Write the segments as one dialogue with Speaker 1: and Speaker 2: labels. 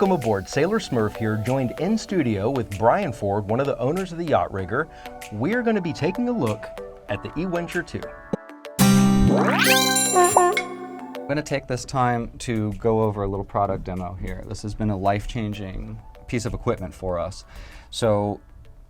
Speaker 1: Welcome aboard. Sailor Smurf here, joined in studio with Brian Ford, one of the owners of the Yacht Rigger. We're going to be taking a look at the E-Wincher 2.
Speaker 2: I'm going to take this time to go over a little product demo here. This has been a life-changing piece of equipment for us. So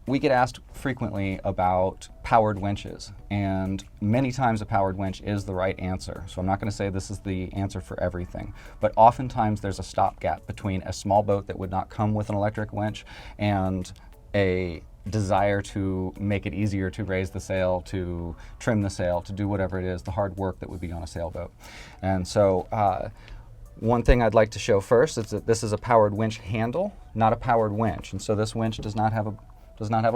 Speaker 2: we get asked frequently about powered winches, and many times a powered winch is the right answer. So I'm not going to say this is the answer for everything, but oftentimes there's a stopgap between a small boat that would not come with an electric winch and a desire to make it easier to raise the sail, to trim the sail, to do whatever it is, the hard work that would be on a sailboat. And so one thing I'd like to show first is that this is a powered winch handle, not a powered winch. And so this winch does not have a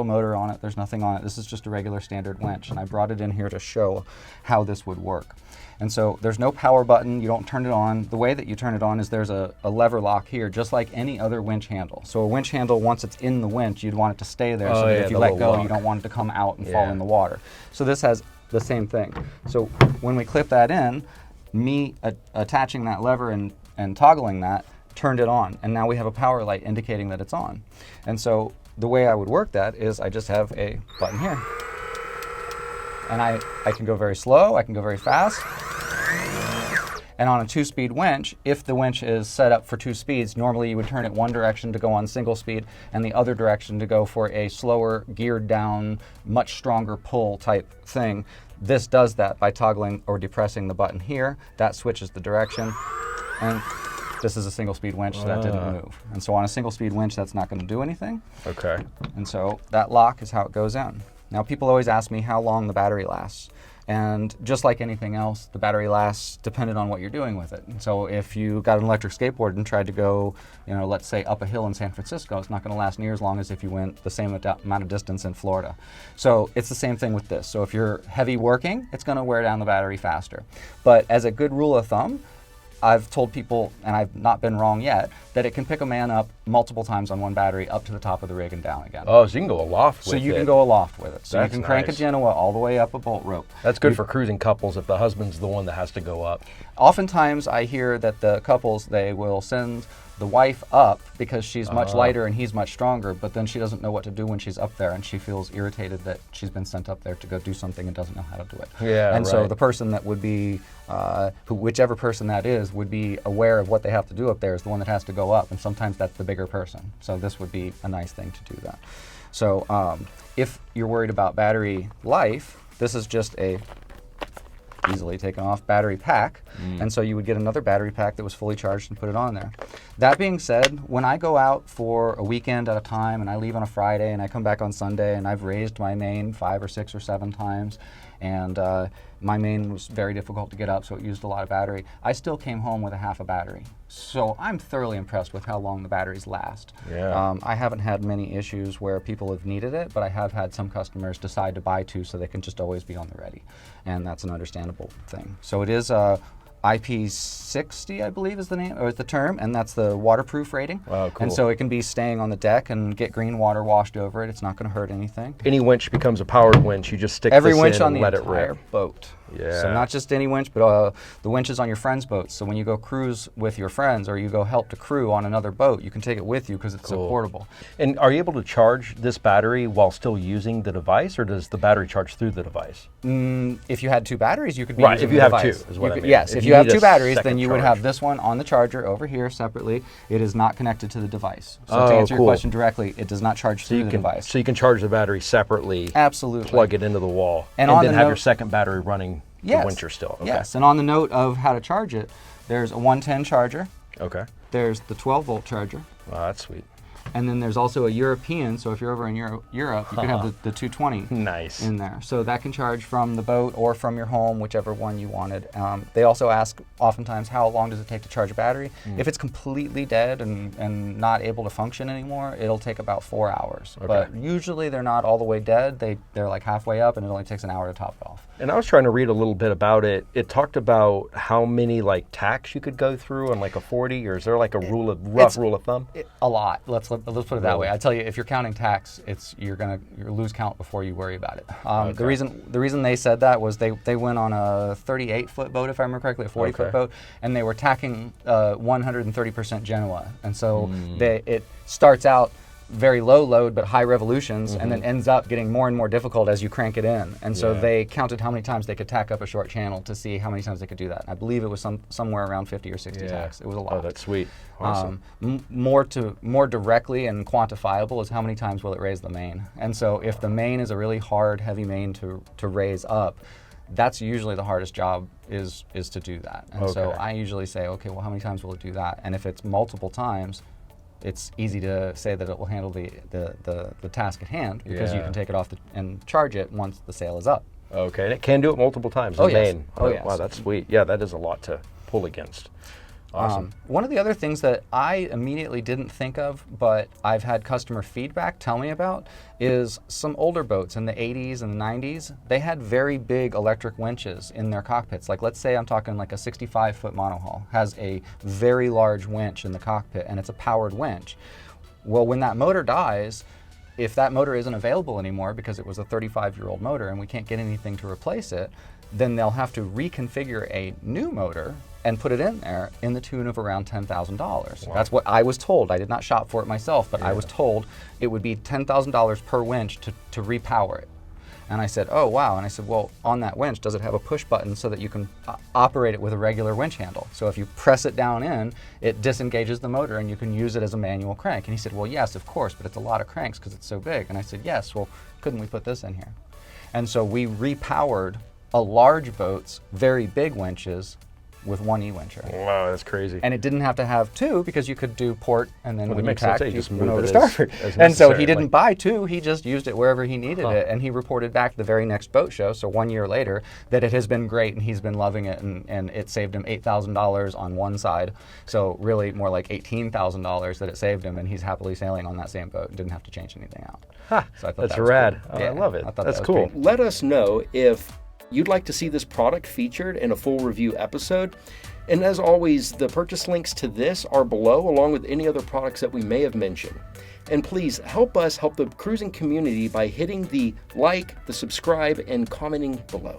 Speaker 2: motor on it, there's nothing on it. This is just a regular standard winch, and I brought it in here to show how this would work. And so there's no power button, you don't turn it on. The way that you turn it on is there's a lever lock here, just like any other winch handle. So a winch handle, once it's in the winch, you'd want it to stay there, so that if you let go, you don't want it to come out and fall in the water. So this has the same thing. So when we clip that in, me attaching that lever and toggling that turned it on, and now we have a power light indicating that it's on. And so the way I would work that is I just have a button here. And I can go very slow, I can go very fast. And on a 2-speed winch, if the winch is set up for 2 speeds, normally you would turn it one direction to go on single speed and the other direction to go for a slower, geared down, much stronger pull type thing. This does that by toggling or depressing the button here. That switches the direction. And this is a single-speed winch, so that didn't move. And so on a single-speed winch, that's not going to do anything.
Speaker 1: Okay.
Speaker 2: And so that lock is how it goes in. Now, people always ask me how long the battery lasts. And just like anything else, the battery lasts depending on what you're doing with it. And so if you got an electric skateboard and tried to go, let's say up a hill in San Francisco, it's not going to last near as long as if you went the same amount of distance in Florida. So it's the same thing with this. So if you're heavy working, it's going to wear down the battery faster. But as a good rule of thumb, I've told people, and I've not been wrong yet, that it can pick a man up multiple times on one battery up to the top of the rig and down again.
Speaker 1: Oh, so you can go aloft with it.
Speaker 2: So you can go aloft with it. So
Speaker 1: That's
Speaker 2: you can crank
Speaker 1: nice.
Speaker 2: a Genoa all the way up a bolt rope.
Speaker 1: That's good for cruising couples if the husband's the one that has to go up.
Speaker 2: Oftentimes I hear that the couples, they will send the wife up because she's much lighter and he's much stronger, but then she doesn't know what to do when she's up there, and she feels irritated that she's been sent up there to go do something and doesn't know how to do it.
Speaker 1: Yeah,
Speaker 2: and so the person that would be, whichever person that is, would be aware of what they have to do up there is the one that has to go up, and sometimes that's the bigger person. So this would be a nice thing to do that. So if you're worried about battery life, this is just a easily taken off battery pack, and so you would get another battery pack that was fully charged and put it on there. That being said, when I go out for a weekend at a time and I leave on a Friday and I come back on Sunday and I've raised my main 5 or 6 or 7 times, and my main was very difficult to get up, so it used a lot of battery, I still came home with a half a battery. So I'm thoroughly impressed with how long the batteries last.
Speaker 1: Yeah.
Speaker 2: I haven't had many issues where people have needed it, but I have had some customers decide to buy 2 so they can just always be on the ready, and that's an understandable thing. So it is IP60, I believe is the name, or is the term, and that's the waterproof rating.
Speaker 1: Wow, cool.
Speaker 2: And so it can be staying on the deck and get green water washed over it. It's not going to hurt anything.
Speaker 1: Any winch becomes a powered winch. You just stick
Speaker 2: Every
Speaker 1: this
Speaker 2: winch
Speaker 1: in
Speaker 2: on
Speaker 1: and
Speaker 2: the
Speaker 1: let it
Speaker 2: entire
Speaker 1: rip.
Speaker 2: boat.
Speaker 1: Yeah.
Speaker 2: So not just any winch, but the winches on your friends' boats. So when you go cruise with your friends or you go help to crew on another boat, you can take it with you because it's so portable.
Speaker 1: And are you able to charge this battery while still using the device, or does the battery charge through the device?
Speaker 2: If you had 2 batteries, you could be
Speaker 1: Right,
Speaker 2: using
Speaker 1: if you
Speaker 2: the
Speaker 1: have
Speaker 2: device.
Speaker 1: 2 is what I mean.
Speaker 2: Yes,
Speaker 1: If
Speaker 2: if
Speaker 1: you
Speaker 2: you have
Speaker 1: need a
Speaker 2: 2 batteries,
Speaker 1: second
Speaker 2: then you would
Speaker 1: charge.
Speaker 2: have this one on the charger over here separately. It is not connected to the device. So to
Speaker 1: Oh,
Speaker 2: answer your
Speaker 1: cool.
Speaker 2: question directly, it does not charge through the device.
Speaker 1: So you can charge the battery separately,
Speaker 2: Absolutely.
Speaker 1: plug it into the wall,
Speaker 2: And
Speaker 1: and
Speaker 2: on
Speaker 1: then
Speaker 2: the
Speaker 1: have your
Speaker 2: note-
Speaker 1: second battery running the wincher still. Okay.
Speaker 2: Yes, and on the note of how to charge it, there's a 110 charger,
Speaker 1: Okay.
Speaker 2: there's the 12-volt charger,
Speaker 1: Wow, that's sweet.
Speaker 2: and then there's also a European, so if you're over in Europe, you can have the 220
Speaker 1: Nice.
Speaker 2: in there. So that can charge from the boat or from your home, whichever one you wanted. They also ask oftentimes, how long does it take to charge a battery? If it's completely dead and not able to function anymore, it'll take about 4 hours.
Speaker 1: Okay.
Speaker 2: But usually they're not all the way dead. They're like halfway up, and it only takes an hour to top it off.
Speaker 1: And I was trying to read a little bit about it. It talked about how many tacks you could go through on like a 40, or is there like a rough rule of thumb?
Speaker 2: A lot. Let's let's put it that way. I tell you, if you're counting tacks, you're lose count before you worry about it.
Speaker 1: Okay.
Speaker 2: The reason they said that was they went on a 38-foot boat, if I remember correctly, a 40-foot boat, and they were tacking 130% Genoa, and so it starts out very low load but high revolutions, and then ends up getting more and more difficult as you crank it in. And so they counted how many times they could tack up a short channel to see how many times they could do that. And I believe it was somewhere around 50 or 60 tacks. It was a lot.
Speaker 1: Oh, that's sweet. Awesome.
Speaker 2: More directly and quantifiable is how many times will it raise the main. And so if the main is a really hard, heavy main to raise up, that's usually the hardest job is to do that. And so I usually say, okay, well, how many times will it do that? And if it's multiple times, it's easy to say that it will handle the task at hand, because you can take it off and charge it once the sail is up.
Speaker 1: Okay, and it can do it multiple times.
Speaker 2: Oh, yes.
Speaker 1: Main.
Speaker 2: Oh, yes.
Speaker 1: Wow, that's sweet. Yeah, that is a lot to pull against. Awesome.
Speaker 2: One of the other things that I immediately didn't think of, but I've had customer feedback tell me about, is some older boats in the 80s and 90s. They had very big electric winches in their cockpits. Like, let's say I'm talking like a 65-foot monohull has a very large winch in the cockpit, and it's a powered winch. Well, when that motor dies, if that motor isn't available anymore because it was a 35-year-old motor and we can't get anything to replace it, then they'll have to reconfigure a new motor and put it in there in the tune of around $10,000.
Speaker 1: Wow.
Speaker 2: That's what I was told. I did not shop for it myself, but I was told it would be $10,000 per winch to repower it. And I said, oh, wow. And I said, well, on that winch, does it have a push button so that you can operate it with a regular winch handle? So if you press it down in, it disengages the motor and you can use it as a manual crank. And he said, well, yes, of course, but it's a lot of cranks because it's so big. And I said, yes, well, couldn't we put this in here? And so we repowered a large boat's very big winches with one E-Wincher.
Speaker 1: Wow, that's crazy.
Speaker 2: And it didn't have to have two, because you could do port and then when you
Speaker 1: makes sense.
Speaker 2: tack,
Speaker 1: You just
Speaker 2: went
Speaker 1: move
Speaker 2: over to
Speaker 1: it
Speaker 2: starboard.
Speaker 1: as
Speaker 2: And so he
Speaker 1: necessary,
Speaker 2: didn't buy two, he just used it wherever he needed it. And he reported back the very next boat show, so 1 year later, that it has been great and he's been loving it, and it saved him $8,000 on one side. So really more like $18,000 that it saved him, and he's happily sailing on that same boat and didn't have to change anything out. So I thought
Speaker 1: That's
Speaker 2: that was
Speaker 1: rad.
Speaker 2: cool.
Speaker 1: Oh, I love it.
Speaker 2: I thought
Speaker 1: That's
Speaker 2: that was
Speaker 1: cool.
Speaker 2: pretty-
Speaker 1: Let us know if you'd like to see this product featured in a full review episode. And as always, the purchase links to this are below, along with any other products that we may have mentioned. And please help us help the cruising community by hitting the like, the subscribe, and commenting below.